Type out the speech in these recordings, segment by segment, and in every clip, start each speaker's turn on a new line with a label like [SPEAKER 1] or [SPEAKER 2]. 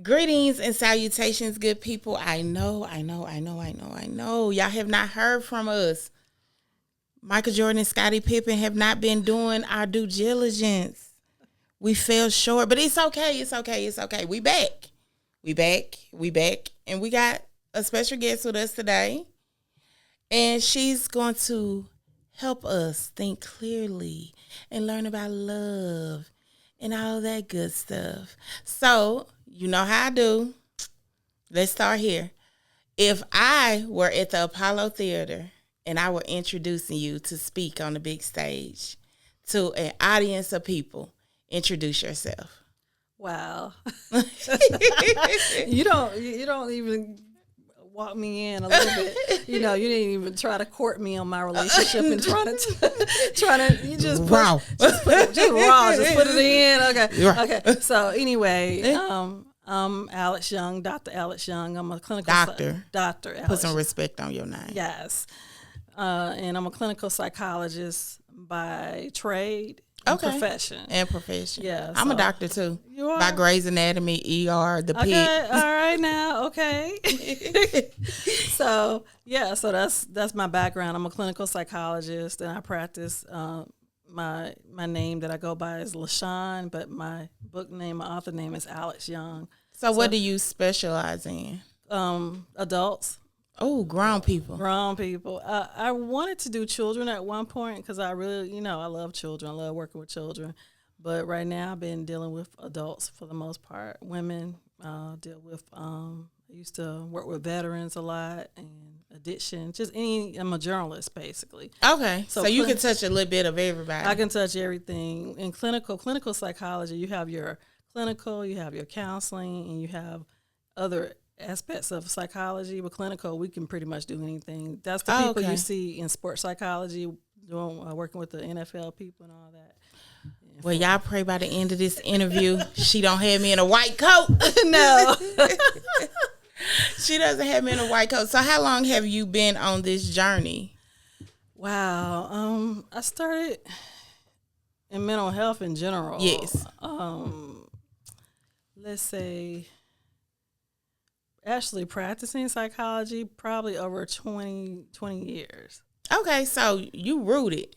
[SPEAKER 1] Greetings and salutations, good people. I know. Y'all have not heard from us. Michael Jordan and Scottie Pippen have not been doing our due diligence. We fell short, but it's okay. We back. And we got a special guest with us today. And she's going to help us think clearly and learn about love and all that good stuff. So, you know how I do. Let's start here. If I were at the Apollo Theater and I were introducing you to speak on the big stage to an audience of people, introduce yourself.
[SPEAKER 2] Wow. You don't even walk me in a little bit. You didn't even try to court me on my relationship and trying to you just put,
[SPEAKER 1] Wow.
[SPEAKER 2] just put it in. Okay. So anyway, I'm Alex Young, Dr. Alex Young. I'm a clinical Dr. Alex.
[SPEAKER 1] Put some respect on your name.
[SPEAKER 2] Yes. And I'm a clinical psychologist by trade and profession. Yeah.
[SPEAKER 1] I'm a doctor too.
[SPEAKER 2] You are?
[SPEAKER 1] By Grey's Anatomy, ER, the
[SPEAKER 2] Okay,
[SPEAKER 1] pit.
[SPEAKER 2] all right now, okay. So that's my background. I'm a clinical psychologist, and I practice. My name that I go by is LaShawn, but my book name, my author name is Alex Young.
[SPEAKER 1] So what do you specialize in?
[SPEAKER 2] Adults.
[SPEAKER 1] Oh, grown people.
[SPEAKER 2] I wanted to do children at one point because I really, I love children. I love working with children. But right now I've been dealing with adults for the most part. Women, deal with, I used to work with veterans a lot and addiction. I'm a journalist basically.
[SPEAKER 1] Okay. So you can touch a little bit of everybody.
[SPEAKER 2] I can touch everything. In clinical psychology, you have your clinical, you have your counseling, and you have other aspects of psychology. But clinical, we can pretty much do anything. That's the people you see in sports psychology, working with the NFL people and all that.
[SPEAKER 1] Well, y'all pray by the end of this interview, she don't have me in a white coat.
[SPEAKER 2] No.
[SPEAKER 1] She doesn't have me in a white coat. So how long have you been on this journey?
[SPEAKER 2] Wow. I started in mental health in general.
[SPEAKER 1] Yes.
[SPEAKER 2] Let's say actually practicing psychology probably over 20 years.
[SPEAKER 1] Okay, so you rooted.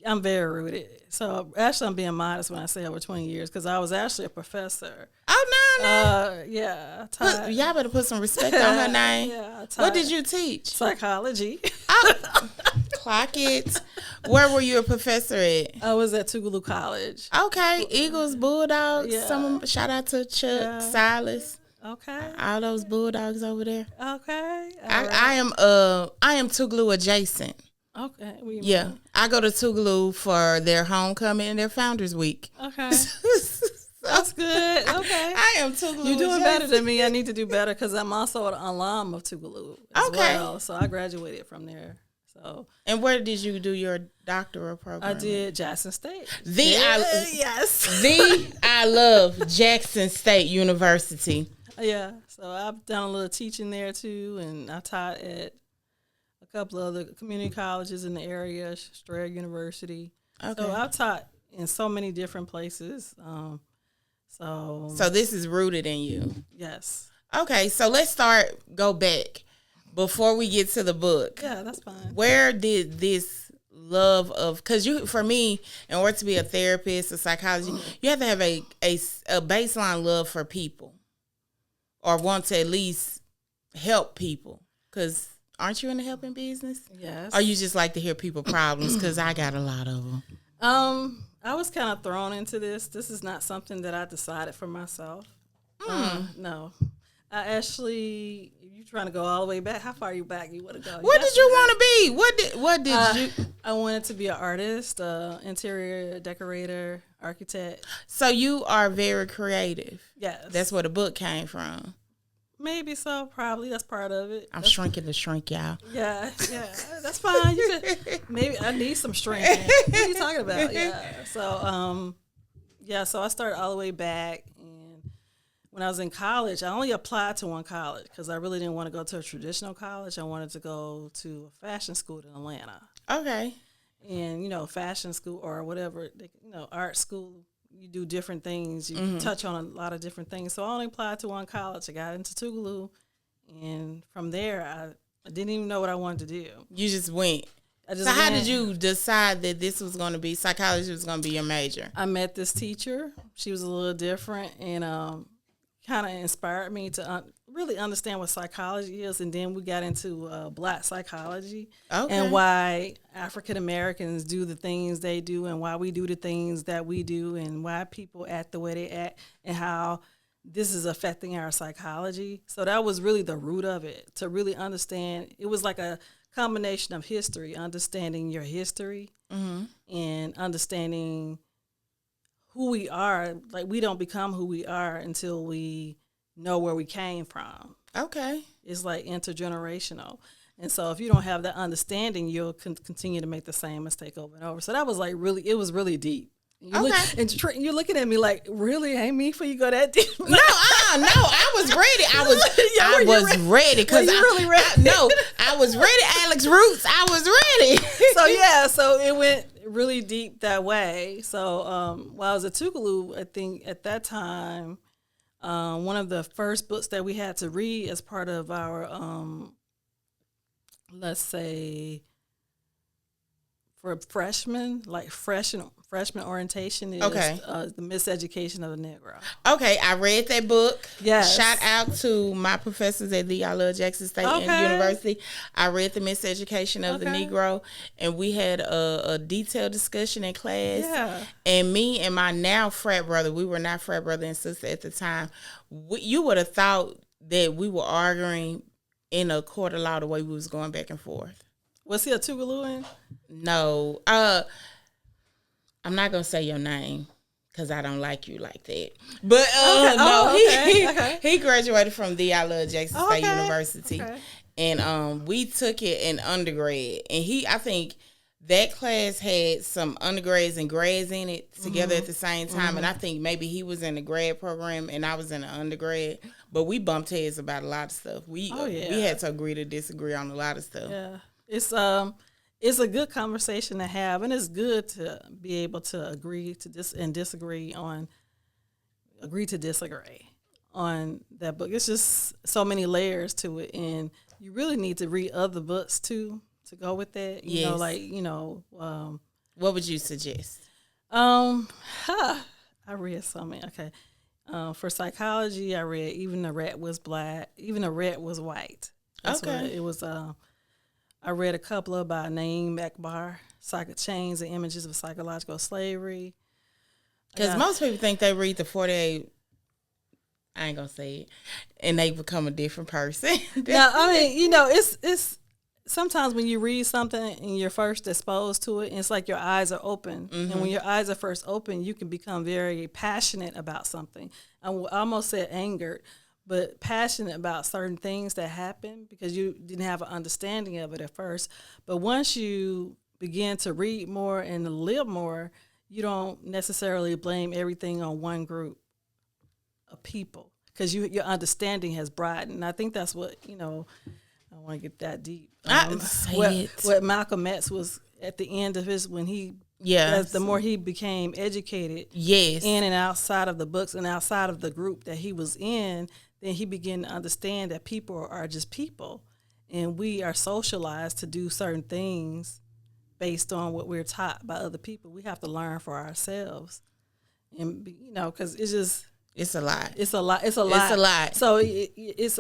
[SPEAKER 2] I'm very rooted. So actually, I'm being modest when I say over 20 years because I was actually a professor.
[SPEAKER 1] Oh, no.
[SPEAKER 2] Yeah.
[SPEAKER 1] Y'all better put some respect on her name.
[SPEAKER 2] Yeah.
[SPEAKER 1] What did you teach?
[SPEAKER 2] Psychology.
[SPEAKER 1] Oh, clock it. Where were you a professor at?
[SPEAKER 2] I was at Tougaloo College.
[SPEAKER 1] Okay, Eagles, Bulldogs.
[SPEAKER 2] Yeah.
[SPEAKER 1] Shout out to Chuck, Silas.
[SPEAKER 2] Okay.
[SPEAKER 1] All those Bulldogs over there.
[SPEAKER 2] Okay.
[SPEAKER 1] I am Tougaloo adjacent.
[SPEAKER 2] Okay.
[SPEAKER 1] Yeah, I go to Tougaloo for their homecoming and their Founders Week.
[SPEAKER 2] Okay. That's good. Okay.
[SPEAKER 1] I am Tougaloo.
[SPEAKER 2] You're doing better than me. I need to do better because I'm also an alum of Tougaloo as well. So I graduated from there. So.
[SPEAKER 1] And where did you do your doctoral program?
[SPEAKER 2] I did Jackson State.
[SPEAKER 1] I love Jackson State University.
[SPEAKER 2] Yeah. So I've done a little teaching there too, and I taught at a couple of other community colleges in the area, Strayer University. Okay. So I've taught in so many different places. So
[SPEAKER 1] this is rooted in you.
[SPEAKER 2] Yes.
[SPEAKER 1] Okay, so let's go back before we get to the book.
[SPEAKER 2] Yeah, that's fine.
[SPEAKER 1] Where did this love of, because for me, in order to be a therapist, a psychologist, you have to have a baseline love for people or want to at least help people, because aren't you in the helping business?
[SPEAKER 2] Yes.
[SPEAKER 1] Or you just like to hear people problems? Because I got a lot of them.
[SPEAKER 2] I was kind of thrown into this. This is not something that I decided for myself. No. I actually, you trying to go all the way back? How far you back you want to go?
[SPEAKER 1] What did you want to be? What did you?
[SPEAKER 2] I wanted to be an artist, interior decorator, architect.
[SPEAKER 1] So you are very creative.
[SPEAKER 2] Yes.
[SPEAKER 1] That's where the book came from.
[SPEAKER 2] Maybe so, probably. That's part of it.
[SPEAKER 1] I'm shrinking to shrink, y'all.
[SPEAKER 2] Yeah, that's fine. Maybe I need some shrinking. What are you talking about? Yeah. So I started all the way back, and when I was in college, I only applied to one college because I really didn't want to go to a traditional college. I wanted to go to a fashion school in Atlanta.
[SPEAKER 1] Okay.
[SPEAKER 2] And fashion school or whatever, art school, you do different things. You touch on a lot of different things. So I only applied to one college. I got into Tougaloo, and from there, I didn't even know what I wanted to do.
[SPEAKER 1] You just went.
[SPEAKER 2] So
[SPEAKER 1] how did you decide that this was going to be psychology was going to be your major?
[SPEAKER 2] I met this teacher. She was a little different and kind of inspired me to really understand what psychology is. And then we got into Black psychology and why African Americans do the things they do and why we do the things that we do and why people act the way they act and how this is affecting our psychology. So that was really the root of it, to really understand. It was like a combination of history, understanding your history and understanding who we are. Like, we don't become who we are until we know where we came from.
[SPEAKER 1] Okay.
[SPEAKER 2] It's like intergenerational. And so if you don't have that understanding, you'll continue to make the same mistake over and over. So that was like it was really deep. You're looking at me like, really? Ain't me for you go that deep?
[SPEAKER 1] No, I was ready. I was ready because
[SPEAKER 2] really ready?
[SPEAKER 1] I was ready. Alex Roots, I was ready.
[SPEAKER 2] So it went really deep that way. So while I was at Tougaloo, I think at that time, one of the first books that we had to read as part of our, let's say, for freshmen, like freshman orientation is the Miseducation of the Negro.
[SPEAKER 1] Okay, I read that book.
[SPEAKER 2] Yes.
[SPEAKER 1] Shout out to my professors at the I Love Jackson State University. I read the Miseducation of the Negro, and we had a detailed discussion in class.
[SPEAKER 2] Yeah.
[SPEAKER 1] And me and my now frat brother, we were not frat brother and sister at the time. You would have thought that we were arguing in a court of law the way we was going back and forth.
[SPEAKER 2] Was he a Tougalooan?
[SPEAKER 1] No. I'm not going to say your name because I don't like you like that. But he graduated from the I Love Jackson State University. Okay. And we took it in undergrad. And I think that class had some undergrads and grads in it together at the same time. And I think maybe he was in the grad program and I was in the undergrad. But we bumped heads about a lot of stuff. We had to agree to disagree on a lot of stuff.
[SPEAKER 2] Yeah. It's a good conversation to have, and it's good to be able to agree to disagree on that book. It's just so many layers to it, and you really need to read other books too to go with that. You know,
[SPEAKER 1] what would you suggest?
[SPEAKER 2] I read so many. Okay. For psychology, I read Even the Rat Was Black, Even the Rat Was White. That's what it was. I read a couple about Naeem Akbar, Chains and Images of Psychological Slavery.
[SPEAKER 1] Because most people think they read the 48, I ain't going to say it, and they become a different person.
[SPEAKER 2] No, I mean, it's sometimes when you read something and you're first exposed to it, it's like your eyes are open. Mm-hmm. And when your eyes are first open, you can become very passionate about something. I almost said angered, but passionate about certain things that happen because you didn't have an understanding of it at first. But once you begin to read more and live more, you don't necessarily blame everything on one group of people because your understanding has broadened. And I think that's what, I don't want to get that deep. What Malcolm X was at the end of his, when he, as the more he became educated in and outside of the books and outside of the group that he was in, then he began to understand that people are just people and we are socialized to do certain things based on what we're taught by other people. We have to learn for ourselves and, because
[SPEAKER 1] it's a lot.
[SPEAKER 2] It's a lot. So it's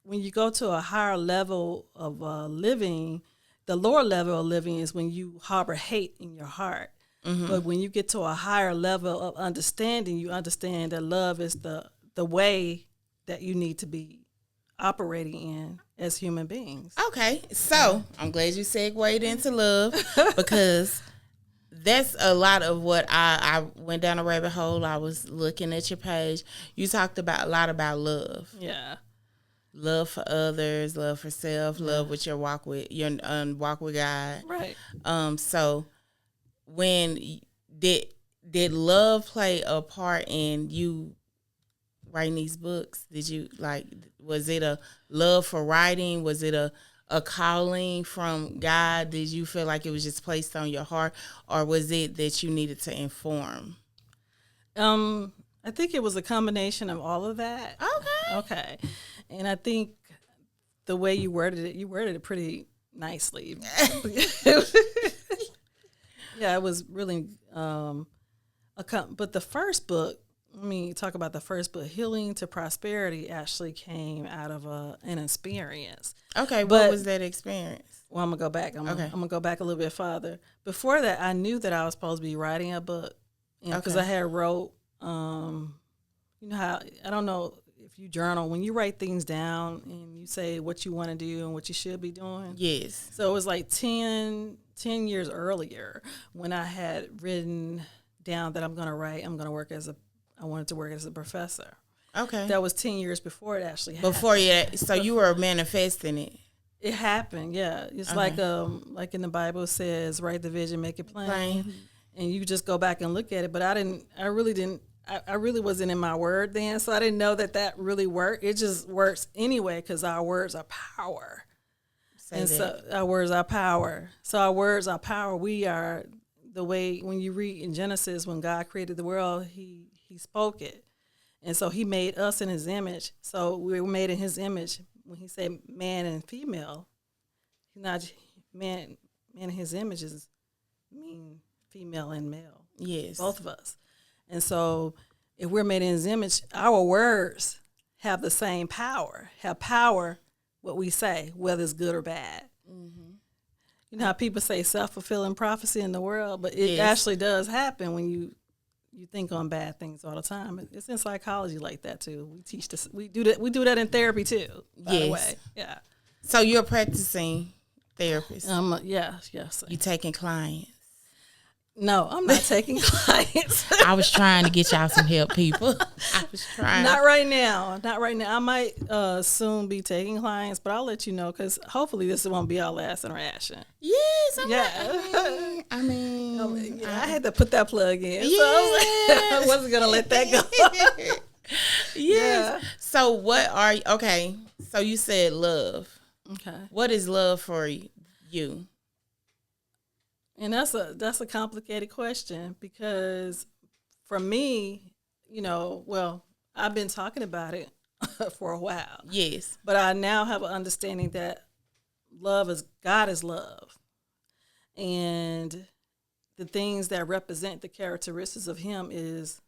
[SPEAKER 2] when you go to a higher level of living, the lower level of living is when you harbor hate in your heart. Mm-hmm. But when you get to a higher level of understanding, you understand that love is the way that you need to be operating in as human beings.
[SPEAKER 1] Okay, so I'm glad you segued into love because that's a lot of what I went down a rabbit hole. I was looking at your page. You talked a lot about love.
[SPEAKER 2] Yeah.
[SPEAKER 1] Love for others, love for self, love with your walk with God.
[SPEAKER 2] Right.
[SPEAKER 1] So when did love play a part in you writing these books? Was it a love for writing? Was it a a calling from God? Did you feel like it was just placed on your heart, or was it that you needed to inform?
[SPEAKER 2] I think it was a combination of all of that. Okay. And I think the way you worded it pretty nicely. Yeah, it was really but the first book, let me talk about the first book, Healing to Prosperity, actually came out of an experience.
[SPEAKER 1] Okay, what was that experience?
[SPEAKER 2] Well, I'm going to go back. I'm going to go back a little bit farther. Before that, I knew that I was supposed to be writing a book, because I had wrote, you know how, I don't know if you journal, when you write things down and you say what you want to do and what you should be doing.
[SPEAKER 1] Yes.
[SPEAKER 2] So it was like 10 years earlier when I had written down that I'm going to I wanted to work as a professor.
[SPEAKER 1] Okay.
[SPEAKER 2] That was 10 years before it actually happened.
[SPEAKER 1] Before so you were manifesting it.
[SPEAKER 2] It happened, yeah. It's like in the Bible, it says, write the vision, make it plain. And you just go back and look at it. But I really wasn't in my word then, so I didn't know that really worked. It just works anyway, because our words are power. So our words are power. So our words are power. We are the way, when you read in Genesis, when God created the world, he spoke it. And so he made us in his image. So we were made in his image. When he said man and female, not man in his image is mean female and male.
[SPEAKER 1] Yes.
[SPEAKER 2] Both of us. And so if we're made in his image, our words have the same power, what we say, whether it's good or bad. Mm-hmm. You know how people say self-fulfilling prophecy in the world, but it actually does happen when you think on bad things all the time. It's in psychology like that too. We teach this. We do that in therapy too. By the way, yeah.
[SPEAKER 1] So you're a practicing therapist.
[SPEAKER 2] Yes.
[SPEAKER 1] You taking clients?
[SPEAKER 2] No, I'm not taking clients.
[SPEAKER 1] I was trying to get y'all some help, people. I was trying.
[SPEAKER 2] Not right now. I might soon be taking clients, but I'll let you know, because hopefully this won't be our last interaction.
[SPEAKER 1] Yes,
[SPEAKER 2] I had to put that plug in. Yeah. So I wasn't going to let that go.
[SPEAKER 1] Yes. Yeah. So so you said love.
[SPEAKER 2] Okay.
[SPEAKER 1] What is love for you?
[SPEAKER 2] And that's a complicated question, because for me, I've been talking about it for a while.
[SPEAKER 1] Yes.
[SPEAKER 2] But I now have an understanding that God is love. And the things that represent the characteristics of him is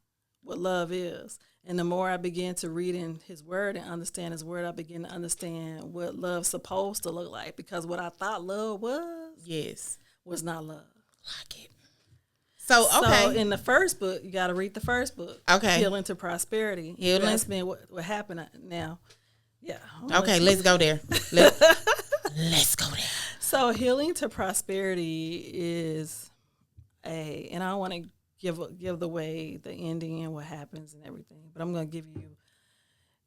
[SPEAKER 2] what love is. And the more I begin to read in his word and understand his word, I begin to understand what love's supposed to look like. Because what I thought love was not love.
[SPEAKER 1] Like it. So
[SPEAKER 2] in the first book, you got to read the first book.
[SPEAKER 1] Okay.
[SPEAKER 2] Healing to Prosperity. That's been what happened now. Yeah.
[SPEAKER 1] Okay, let's go there. Let's go there.
[SPEAKER 2] So Healing to Prosperity is and I don't want to give the way the ending and what happens and everything, but I'm going to give you.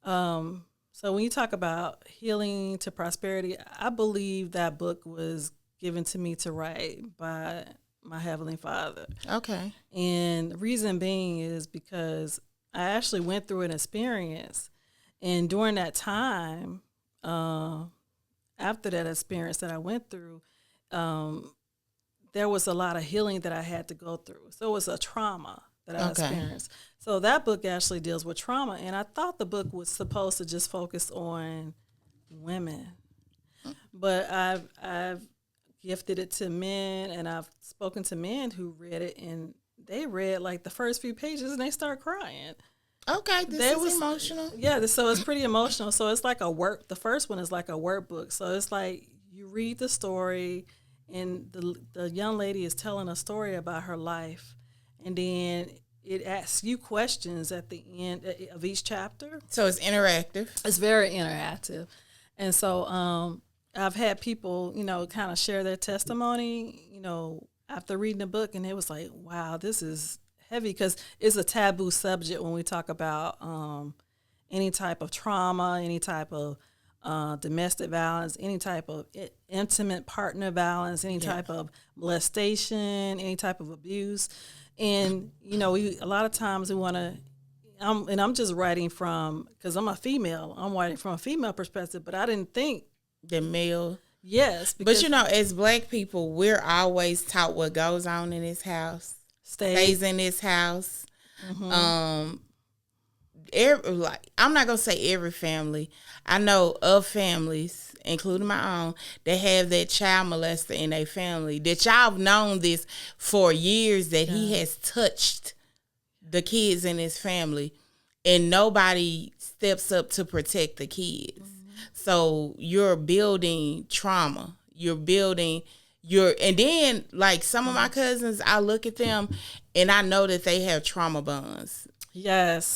[SPEAKER 2] So when you talk about Healing to Prosperity, I believe that book was given to me to write by my Heavenly Father.
[SPEAKER 1] Okay.
[SPEAKER 2] And the reason being is because I actually went through an experience, and during that time, after that experience that I went through, there was a lot of healing that I had to go through. So it was a trauma that I experienced. So that book actually deals with trauma, and I thought the book was supposed to just focus on women, but I've gifted it to men, and I've spoken to men who read it, and they read like the first few pages and they start crying.
[SPEAKER 1] Okay, this is emotional.
[SPEAKER 2] Yeah, so it's pretty emotional. So it's like the first one is like a workbook. So it's like you read the story, and the young lady is telling a story about her life, and then it asks you questions at the end of each chapter.
[SPEAKER 1] So it's interactive.
[SPEAKER 2] It's very interactive. And so I've had people, kind of share their testimony, after reading the book, and it was like, wow, this is heavy, because it's a taboo subject when we talk about any type of trauma, any type of domestic violence, any type of intimate partner violence, any type of molestation, any type of abuse. And, a lot of times we want to, I'm just writing because I'm a female, I'm writing from a female perspective, but I didn't think
[SPEAKER 1] the male
[SPEAKER 2] Yes,
[SPEAKER 1] But you know, as Black people, we're always taught what goes on in this house stays in this house. Like, I'm not gonna say every family. I know of families, including my own, that have that child molester in their family. That y'all have known this for years, that he has touched the kids in his family, and nobody steps up to protect the kids. So you're building trauma. And then, like, some of my cousins, I look at them and I know that they have trauma bonds.
[SPEAKER 2] Yes.